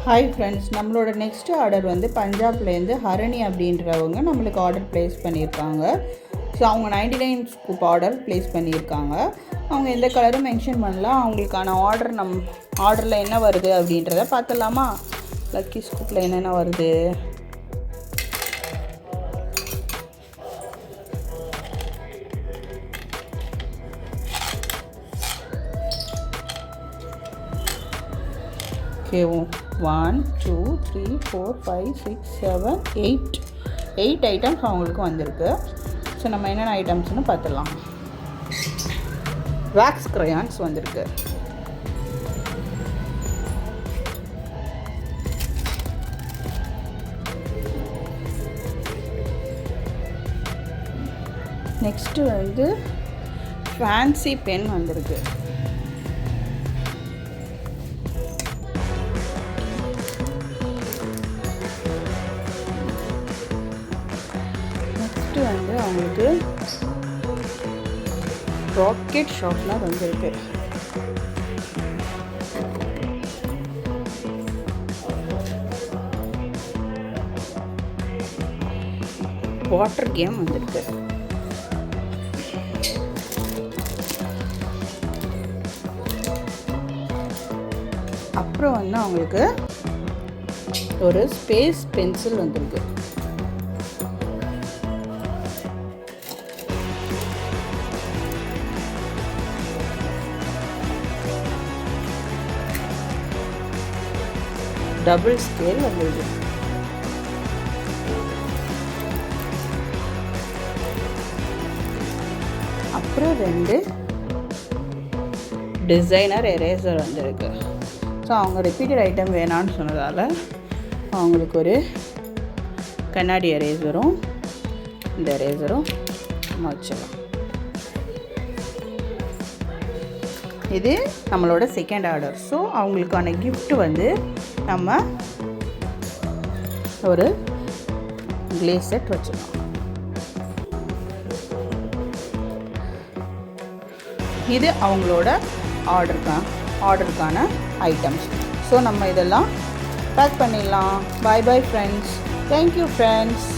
Hi friends, நம்மளோட next order வந்து பஞ்சாப்லேருந்து ஹரணி அப்படின்றவங்க நம்மளுக்கு ஆர்டர் ப்ளேஸ் பண்ணியிருக்காங்க. ஸோ அவங்க 99 ஸ்கூப் ஆர்டர் ப்ளேஸ் பண்ணியிருக்காங்க. அவங்க எந்த கலரும் மென்ஷன் பண்ணல. அவங்களுக்கான ஆர்டரில் என்ன வருது அப்படின்றத பார்த்துடலாமா? லக்கி ஸ்கூப்பில் என்னென்ன வருது? ஓகே, 1 2 3 4 5 6 7 8 ஐட்டம்ஸ் அவங்களுக்கு வந்திருக்கு. ஸோ நம்ம என்னென்ன ஐட்டம்ஸ்னு பார்த்துடலாம். வேக்ஸ் க்ரையான்ஸ் வந்திருக்கு. நெக்ஸ்ட்டு வந்து ஃபேன்சி பென் வந்திருக்கு. நெக்ஸ்ட்டு வந்து அவங்களுக்கு ராக்கெட் ஷார்ப்னர் வந்திருக்கு. வாட்டர் கேம் வந்திருக்கு. அப்புறம் வந்து அவங்களுக்கு ஒரு ஸ்பேஸ் பென்சில் வந்திருக்கு. டபுள் ஸ்கேல் வந்திருக்கு. அப்புறம் 2 டிசைனர் எரேசர் வந்திருக்கு. ஸோ அவங்க ரிப்பீட்டட் ஐட்டம் வேணான்னு சொன்னதால் அவங்களுக்கு ஒரு கண்ணாடி எரேசரும் இந்த எரேசரும் வச்சிடலாம். இது நம்மளோட செகண்ட் ஆர்டர். ஸோ அவங்களுக்கான கிஃப்ட் வந்து நம்ம ஒரு கிளேஸ் செட் வச்சிடலாம். இது அவங்களோட ஆர்டருக்கான ஐட்டம்ஸ். ஸோ நம்ம இதெல்லாம் பேக் பண்ணிடலாம். பாய் பாய் ஃப்ரெண்ட்ஸ். Thank you friends.